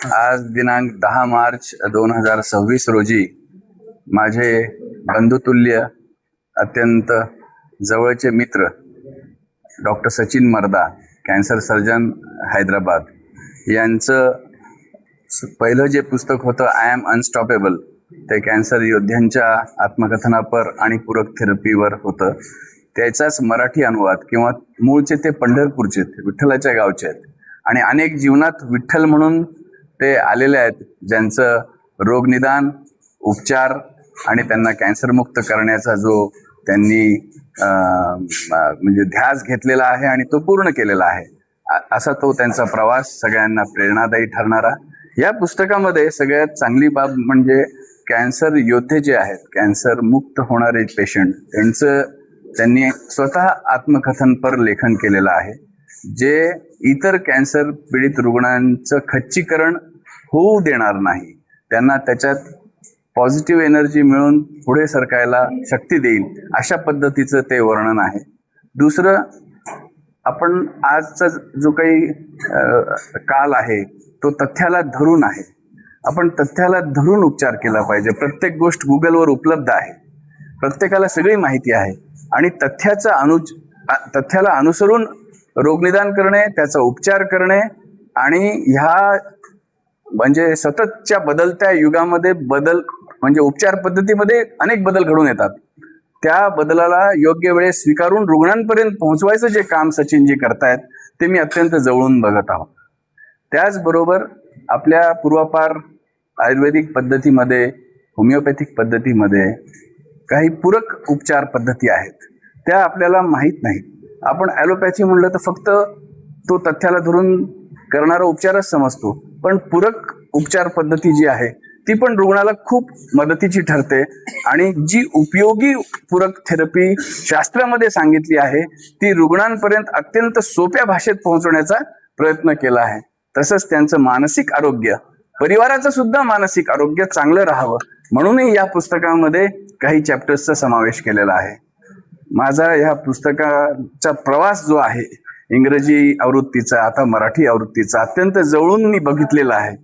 आज दिनांक 10 मार्च 2026 रोजी माझे बंधुतुल्य अत्यंत जवळचे मित्र डॉक्टर सचिन मर्दा, कॅन्सर सर्जन हैदराबाद, यांचं पहिलं जे पुस्तक होतं आय एम अनस्टॉपेबल, ते कॅन्सर योद्ध्यांच्या आत्मकथनापर आणि पूरक थेरपीवर होतं. त्याचाच मराठी अनुवाद, किंवा मूळचे ते पंढरपूरचे, विठ्ठलाच्या गावचे आहेत आणि अनेक जीवनात विठ्ठल म्हणून ते आलेले आहेत, ज्यांचं रोगनिदान, उपचार आणि त्यांना कॅन्सरमुक्त करण्याचा जो त्यांनी म्हणजे ध्यास घेतलेला आहे आणि तो पूर्ण केलेला आहे, असा तो त्यांचा प्रवास सगळ्यांना प्रेरणादायी ठरणारा. या पुस्तकामध्ये सगळ्यात चांगली बाब म्हणजे कॅन्सर योद्धे जे आहेत, कॅन्सर मुक्त होणारे पेशंट, त्यांनी स्वतः आत्मकथनपर लेखन केलेलं आहे, जे इतर कॅन्सर पीडित रुग्णांचं खच्चीकरण होऊ देणार नाही, त्यांना त्याच्यात पॉझिटिव्ह एनर्जी मिळून पुढे सरकायला शक्ती देईल, अशा पद्धतीचं ते वर्णन आहे. दुसरं, आपण आजचा जो काही काल आहे तो तथ्याला धरून आहे. आपण तथ्याला धरून उपचार केला पाहिजे. प्रत्येक गोष्ट गुगलवर उपलब्ध आहे, प्रत्येकाला सगळी माहिती आहे आणि तथ्याला अनुसरून रोगनिदान करणे, त्याचा उपचार करणे आणि ह्या म्हणजे सततच्या बदलत्या युगामध्ये म्हणजे उपचार पद्धतीमध्ये अनेक बदल घडून येतात. त्या बदलाला योग्य वेळेस स्वीकारून रुग्णांपर्यंत पोहोचवायचं जे काम सचिनजी करतायत ते मी अत्यंत जवळून बघत आहोत. त्याचबरोबर आपल्या पूर्वापार आयुर्वेदिक पद्धतीमध्ये, होमिओपॅथिक पद्धतीमध्ये काही पूरक उपचार पद्धती आहेत, त्या आपल्याला माहीत नाहीत. आपण ॲलोपॅथी म्हणलं तर फक्त तो तथ्याला धरून करणारा उपचारच समजतो, पण पूरक उपचार पद्धती जी आहे ती पण रुग्णाला खूप मदतीची ठरते आणि जी उपयोगी पूरक थेरपी शास्त्रामध्ये सांगितली आहे ती रुग्णांपर्यंत अत्यंत सोप्या भाषेत पोहोचवण्याचा प्रयत्न केला आहे. तसंच त्यांचं मानसिक आरोग्य, परिवाराचं सुद्धा मानसिक आरोग्य चांगलं राहावं म्हणूनही या पुस्तकामध्ये काही चॅप्टर्सचा समावेश केलेला आहे. माझा ह्या पुस्तकाचा प्रवास जो आहे, इंग्रजी आवृत्तीचा, आता मराठी आवृत्तीचा, अत्यंत जवळून मी बघितलेला आहे.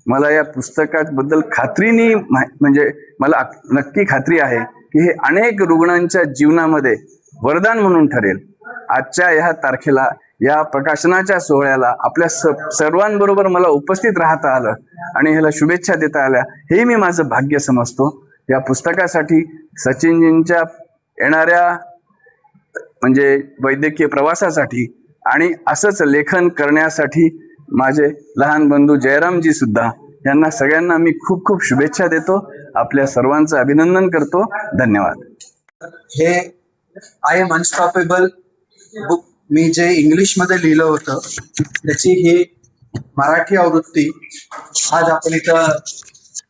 मला या पुस्तकाबद्दल खात्रीने म्हणजे मला नक्की खात्री आहे की हे अनेक रुग्णांच्या जीवनामध्ये वरदान म्हणून ठरेल. आजच्या ह्या तारखेला, या प्रकाशनाच्या सोहळ्याला आपल्या सर्वांबरोबर मला उपस्थित राहता आलं आणि ह्याला शुभेच्छा देता आल्या, हे मी माझं भाग्य समजतो. या पुस्तकासाठी, सचिनजींच्या येणाऱ्या म्हणजे वैद्यकीय प्रवासासाठी आणि असंच लेखन करण्यासाठी माझे लहान बंधू जयरामजी सुद्धा, यांना सगळ्यांना मी खूप खूप शुभेच्छा देतो. आपल्या सर्वांचं अभिनंदन करतो. धन्यवाद. हे आय एम अनस्टॉपेबल बुक मी जे इंग्लिशमध्ये लिहिलं होतं त्याची ही मराठी आवृत्ती आज आपण इथं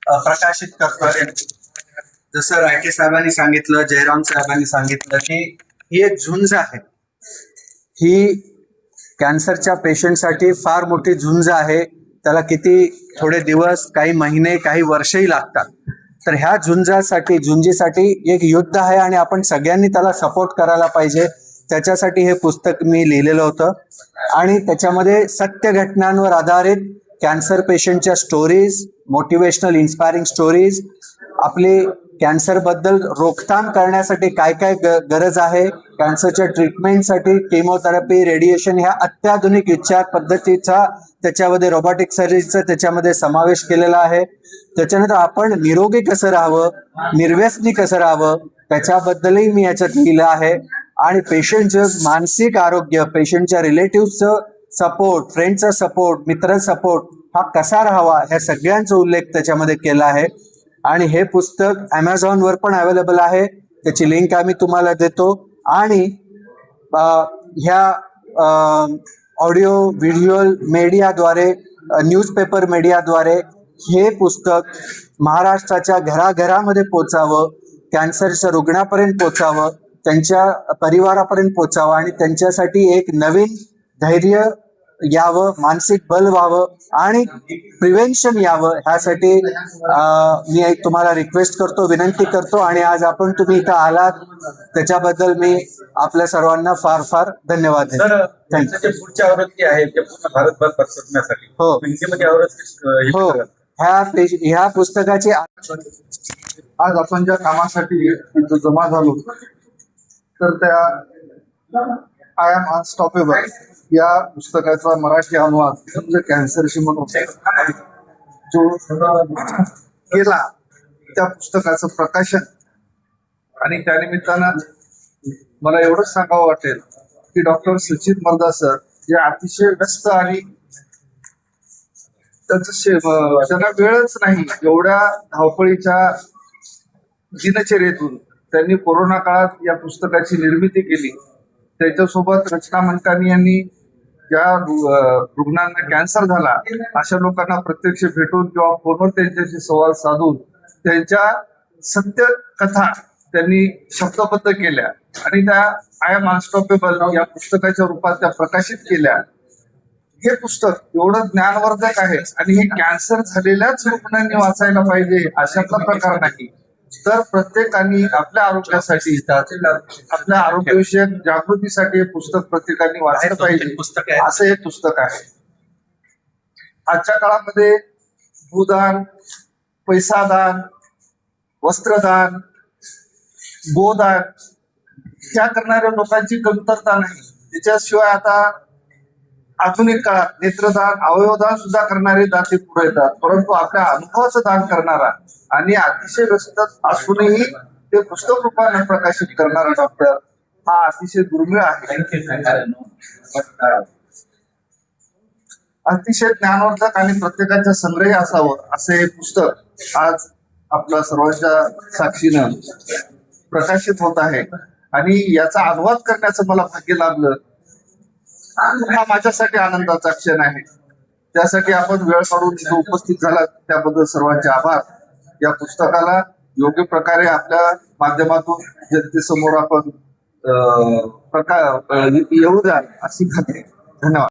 प्रकाशित करतोय. जसं रायके साहेबांनी सांगितलं, जयराम साहेबांनी सांगितलं की ही एक झुंज आहे. ही कॅन्सरच्या पेशंटसाठी फार मोठी झुंज आहे. त्याला किती थोडे दिवस, काही महिने, काही वर्षही लागतात. तर ह्या झुंजीसाठी एक युद्ध आहे आणि आपण सगळ्यांनी त्याला सपोर्ट करायला पाहिजे. त्याच्यासाठी हे पुस्तक मी लिहिलेलं होतं आणि त्याच्यामध्ये सत्य घटनांवर आधारित कॅन्सर पेशंटच्या स्टोरीज, मोटिवेशनल इन्स्पायरिंग स्टोरीज, आपली कॅन्सरबद्दल रोकथाम करण्यासाठी काय काय गरज आहे, कॅन्सरच्या ट्रीटमेंटसाठी केमोथेरपी, रेडिएशन, ह्या अत्याधुनिक उपचार पद्धतीचा त्याच्यामध्ये रोबोटिक सर्जरीचा त्याच्यामध्ये समावेश केलेला आहे. त्याच्यानंतर आपण निरोगी कसं राहावं, निर्व्यसनी कसं राहावं, त्याच्याबद्दलही मी याच्यात लिहिलं आहे. आणि पेशंटचं मानसिक आरोग्य, पेशंटच्या रिलेटिव्हचं सपोर्ट, फ्रेंडचा सपोर्ट, मित्र सपोर्ट हा कसा राहावा, ह्या सगळ्यांचा उल्लेख त्याच्यामध्ये केला आहे. आणि हे पुस्तक ॲमेझॉनवर पण अवेलेबल आहे, त्याची लिंक आम्ही तुम्हाला देतो. आणि ह्या ऑडिओ व्हिज्युअल मीडियाद्वारे, न्यूजपेपर मीडियाद्वारे हे पुस्तक महाराष्ट्राच्या घराघरामध्ये पोचावं, कॅन्सरच्या रुग्णापर्यंत पोचावं, त्यांच्या परिवारापर्यंत पोचावं आणि त्यांच्यासाठी एक नवीन धैर्य यावं, मानसिक बल व्हावं आणि प्रिव्हेन्शन यावं ह्यासाठी मी एक तुम्हाला रिक्वेस्ट करतो, विनंती करतो. आणि आज आपण तुम्ही इथं आलात त्याच्याबद्दल मी आपल्या सर्वांना फार फार धन्यवाद देतो. सर, Thank त्यांचं जे पुढची आवृत्ती आहे ते पूर्ण भारतभर पसरण्यासाठी हो. हिंदीमध्ये आवृत्ती हो, ह्या पुस्तकाची आज आपण ज्या कामासाठी इथं जमा झालो तर त्या आय एम अनस्टॉपेबल या पुस्तकाचा मराठी अनुवाद म्हणजे कॅन्सरशी म्हणून जो केला त्या पुस्तकाचं प्रकाशन. आणि त्यानिमित्तानं मला एवढंच सांगावं वाटेल की डॉक्टर सचिन मर्दा सर जे अतिशय व्यस्त आणि त्यांना वेळच नाही एवढ्या धावपळीच्या दिनचर्येतून त्यांनी कोरोना काळात या पुस्तकाची निर्मिती केली. त्याच्यासोबत रचना मंटानी यांनी ज्या रुग्णांना कॅन्सर झाला अशा लोकांना प्रत्यक्ष भेटून किंवा फोनवर त्यांच्याशी संवाद साधून त्यांच्या सत्य कथा त्यांनी शब्दबद्ध केल्या आणि त्या आय एम अनस्टॉपेबल या पुस्तकाच्या रूपात त्या प्रकाशित केल्या. हे पुस्तक एवढं ज्ञानवर्धक आहे आणि हे कॅन्सर झालेल्याच रुग्णांनी वाचायला पाहिजे अशातला प्रकार नाही, तर प्रत्येकाने आपल्या आरोग्यासाठी आपल्या आरोग्यविषयक जागृतीसाठी हे पुस्तक प्रत्येकाने वाचलं पाहिजे असं हे पुस्तक आहे. आजच्या काळामध्ये भूदान, पैसादान, वस्त्रदान, गोदान ह्या करणाऱ्या लोकांची कमतरता नाही. त्याच्याशिवाय आता आधुनिक काळात नेत्रदान, अवयवदान सुद्धा करणारे दाते पुढे येतात. परंतु आपल्या अनुभवाचं दान करणारा आणि अतिशय व्यस्त असूनही ते पुस्तक रूपाने प्रकाशित करणारा डॉक्टर हा अतिशय दुर्मिळ आहे. अतिशय ज्ञानवर्धक आणि प्रत्येकाच्या संग्रही असावं असं हे पुस्तक आज आपल्या सर्वांच्या साक्षीनं प्रकाशित होत आहे. आणि याचा अनुवाद करण्याचं मला भाग्य लाभलं हा माझ्यासाठी आनंदाचा क्षण आहे. त्यासाठी आपण वेळ काढून इथे उपस्थित झालात त्याबद्दल सर्वांचे आभार. या पुस्तकाला योग्य प्रकारे आपल्या माध्यमातून जनतेसमोर आपण येऊ द्या अशी खात्री. धन्यवाद.